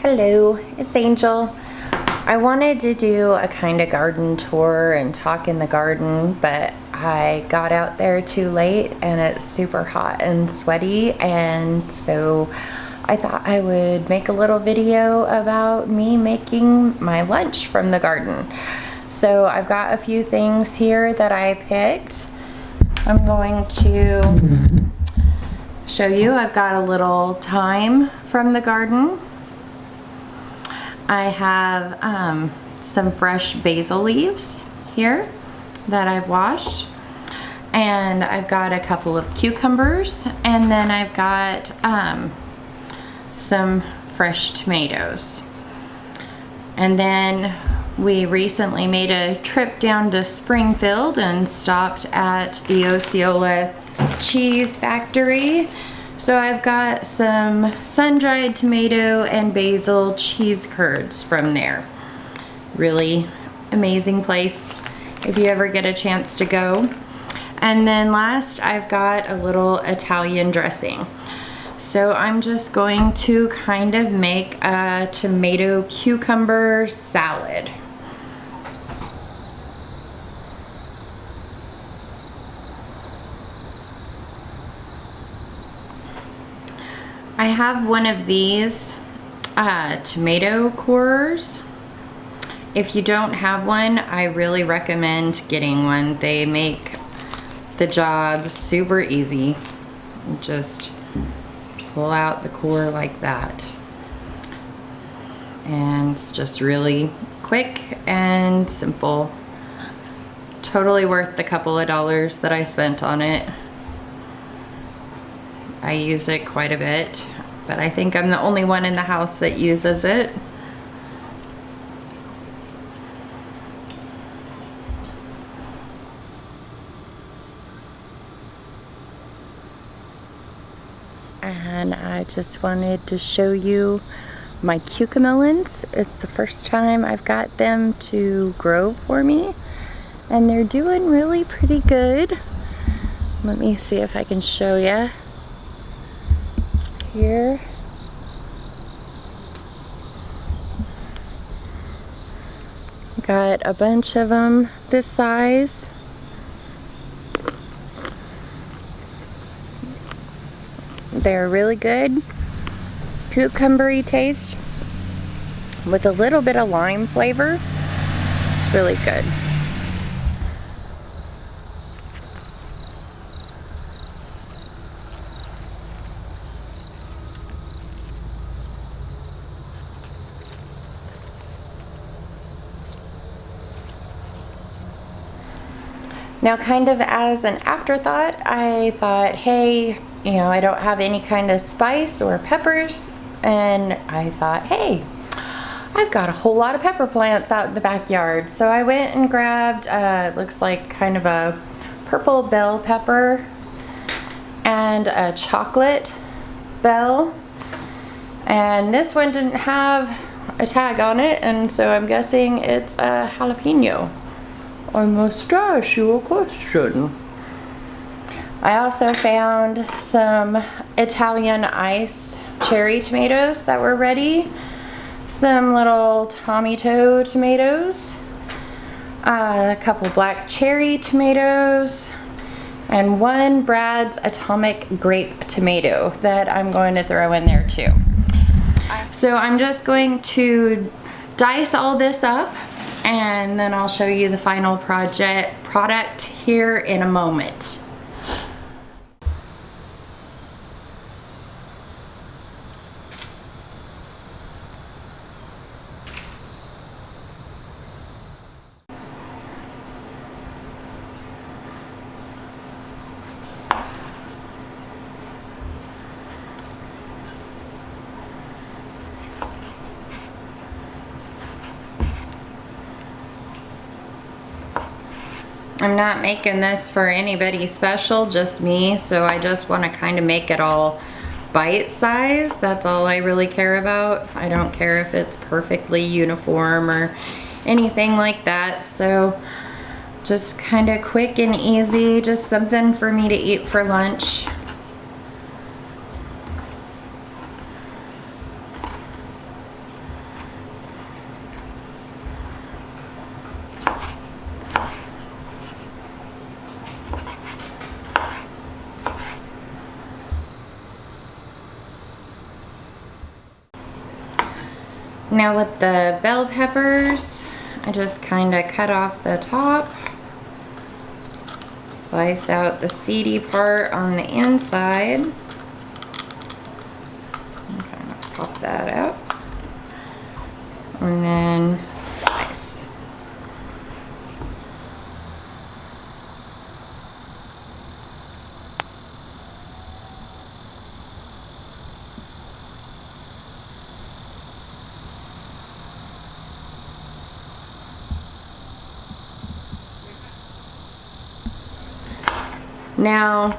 Hello, it's Angel. I wanted to do a kind of garden tour and talk in the garden, but I got out there too late and it's super hot and sweaty, and so I thought I would make a little video about me making my lunch from the garden. So I've got a few things here that I picked. I'm going to show you. I've got a little thyme from the garden. I have some fresh basil leaves here that I've washed, and I've got a couple of cucumbers, and then I've got some fresh tomatoes. And then we recently made a trip down to Springfield and stopped at the Osceola cheese factory. So I've got some sun-dried tomato and basil cheese curds from there. Really amazing place if you ever get a chance to go. And then last, I've got a little Italian dressing. So I'm just going to kind of make a tomato cucumber salad. I have one of these tomato corers. If you don't have one, I really recommend getting one. They make the job super easy. Just pull out the core like that. And it's just really quick and simple. Totally worth the couple of dollars that I spent on it. I use it quite a bit, but I think I'm the only one in the house that uses it. And I just wanted to show you my cucamelons. It's the first time I've got them to grow for me, and they're doing really pretty good. Let me see if I can show you. Here. Got a bunch of them this size. They're really good. Cucumbery taste with a little bit of lime flavor. It's really good. Now, kind of as an afterthought, I thought, hey, you know, I don't have any kind of spice or peppers, and I thought, hey, I've got a whole lot of pepper plants out in the backyard. So I went and grabbed, looks like kind of a purple bell pepper and a chocolate bell. And this one didn't have a tag on it, and so I'm guessing it's a jalapeno. I must ask you a question. I also found some Italian iced cherry tomatoes that were ready, some little tomato tomatoes, a couple black cherry tomatoes, and one Brad's Atomic Grape tomato that I'm going to throw in there too. So I'm just going to dice all this up, and then I'll show you the final product here in a moment. I'm not making this for anybody special, just me, so I just want to kind of make it all bite size. That's all I really care about. I don't care if it's perfectly uniform or anything like that. So just kind of quick and easy, just something for me to eat for lunch. Now with the bell peppers, I just kind of cut off the top, slice out the seedy part on the inside, and kind of pop that out, and then slice. Now,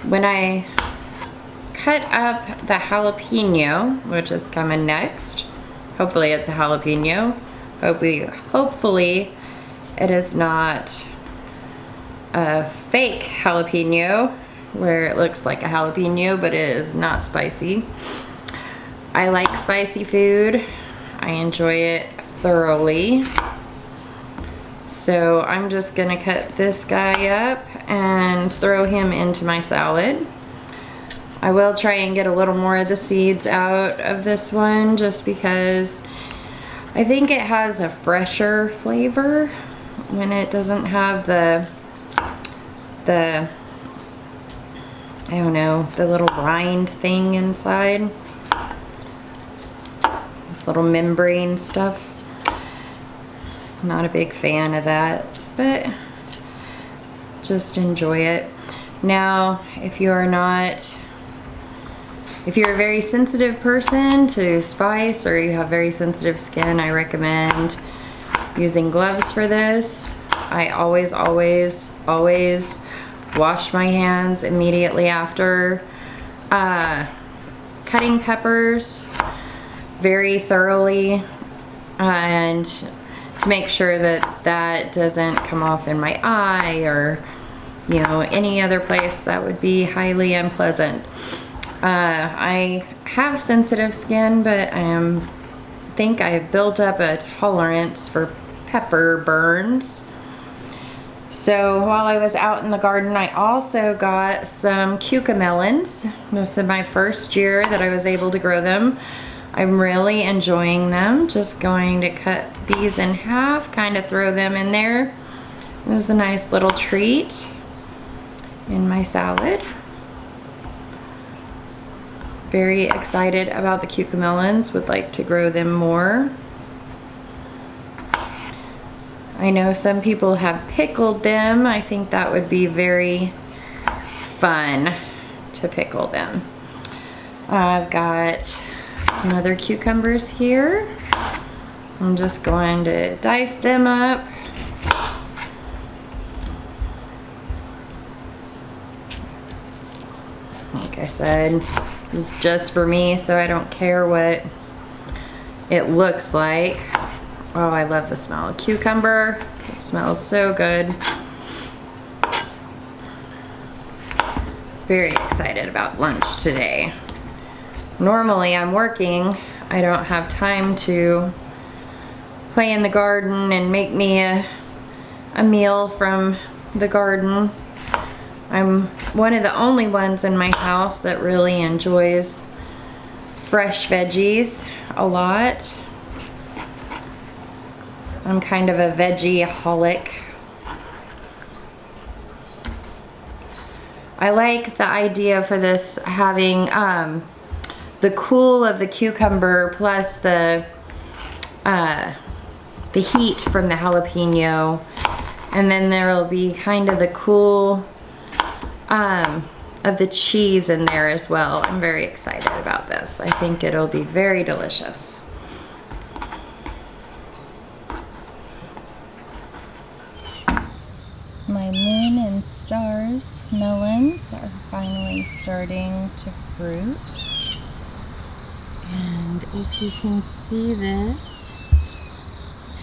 when I cut up the jalapeno, which is coming next, hopefully it's a jalapeno. Hopefully it is not a fake jalapeno where it looks like a jalapeno, but it is not spicy. I like spicy food. I enjoy it thoroughly. So I'm just gonna cut this guy up and throw him into my salad. I will try and get a little more of the seeds out of this one just because I think it has a fresher flavor when it doesn't have the I don't know, the little rind thing inside. This little membrane stuff. Not a big fan of that, but just enjoy it. Now, if you're a very sensitive person to spice or you have very sensitive skin, I recommend using gloves for this. I always wash my hands immediately after cutting peppers very thoroughly, and to make sure that that doesn't come off in my eye or, you know, any other place that would be highly unpleasant. I have sensitive skin, but I think I've built up a tolerance for pepper burns. So while I was out in the garden, I also got some cucamelons. This is my first year that I was able to grow them. I'm really enjoying them. Just going to cut these in half, kind of throw them in there. This is a nice little treat in my salad. Very excited about the cucamelons, would like to grow them more. I know some people have pickled them. I think that would be very fun to pickle them. I've got some other cucumbers here. I'm just going to dice them up. Like I said, this is just for me, so I don't care what it looks like. Oh, I love the smell of cucumber. It smells so good. Very excited about lunch today. Normally I'm working. I don't have time to play in the garden and make me a meal from the garden. I'm one of the only ones in my house that really enjoys fresh veggies a lot. I'm kind of a veggie-aholic. I like the idea for this having the cool of the cucumber plus the heat from the jalapeno, and then there will be kind of the cool of the cheese in there as well. I'm very excited about this. I think it'll be very delicious. My moon and stars melons are finally starting to fruit. And if you can see this,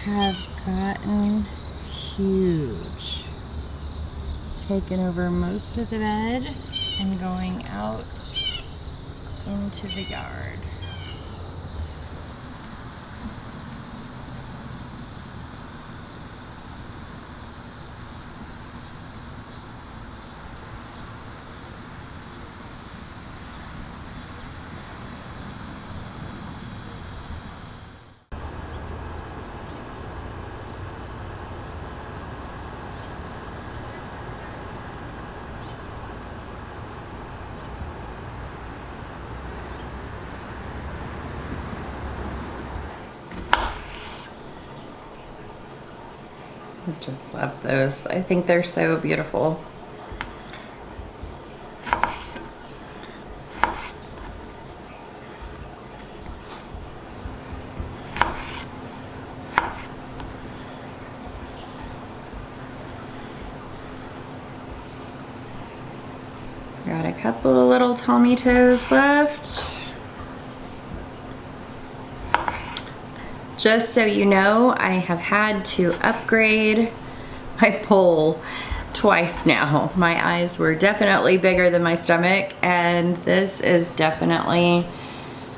have gotten huge. Taken over most of the bed and going out into the yard. I just love those. I think they're so beautiful. Got a couple of little tomatoes left. Just so you know, I have had to upgrade my bowl twice now. My eyes were definitely bigger than my stomach, and this is definitely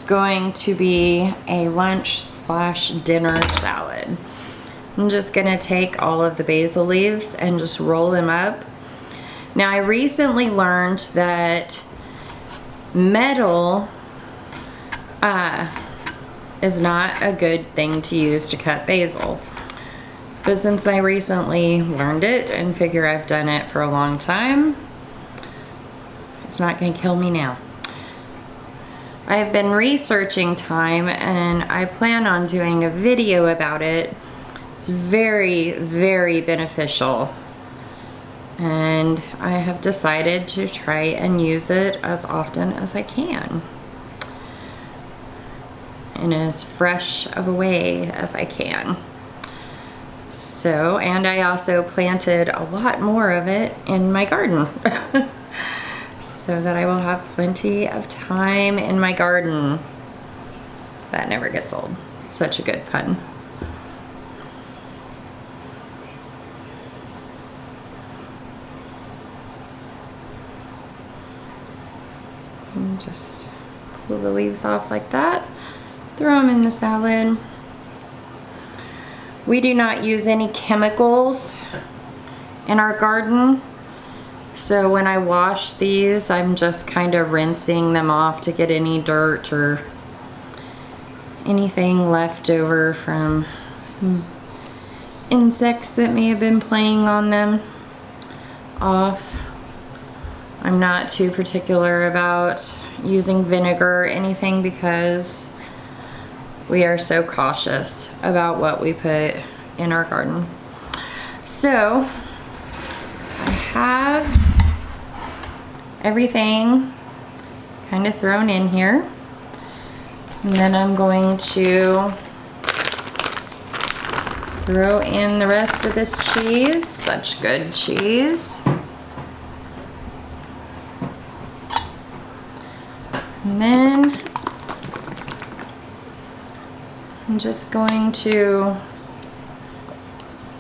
going to be a lunch/dinner salad. I'm just gonna take all of the basil leaves and just roll them up. Now, I recently learned that metal is not a good thing to use to cut basil. But since I recently learned it and figure I've done it for a long time, it's not gonna kill me now. I've been researching thyme and I plan on doing a video about it. It's very, very beneficial. And I have decided to try and use it as often as I can, in as fresh of a way as I can. So, and I also planted a lot more of it in my garden so that I will have plenty of time in my garden. That never gets old. Such a good pun. And just pull the leaves off like that. Throw them in the salad. We do not use any chemicals in our garden. So when I wash these, I'm just kind of rinsing them off to get any dirt or anything left over from some insects that may have been playing on them off. I'm not too particular about using vinegar or anything because we are so cautious about what we put in our garden. So I have everything kind of thrown in here. And then I'm going to throw in the rest of this cheese. Such good cheese. And then I'm just going to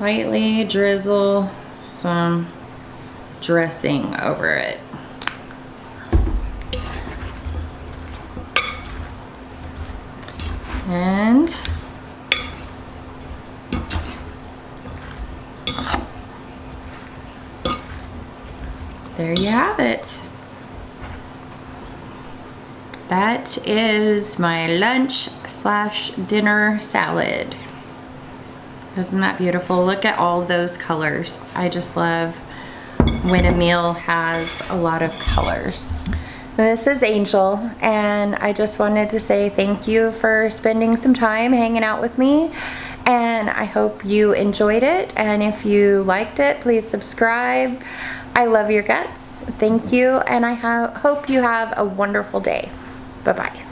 lightly drizzle some dressing over it. And there you have it. That is my lunch/dinner salad. Isn't that beautiful? Look at all those colors. I just love when a meal has a lot of colors. This is Angel, and I just wanted to say thank you for spending some time hanging out with me, and I hope you enjoyed it, and if you liked it, please subscribe. I love your guts. Thank you, and I hope you have a wonderful day. Bye-bye.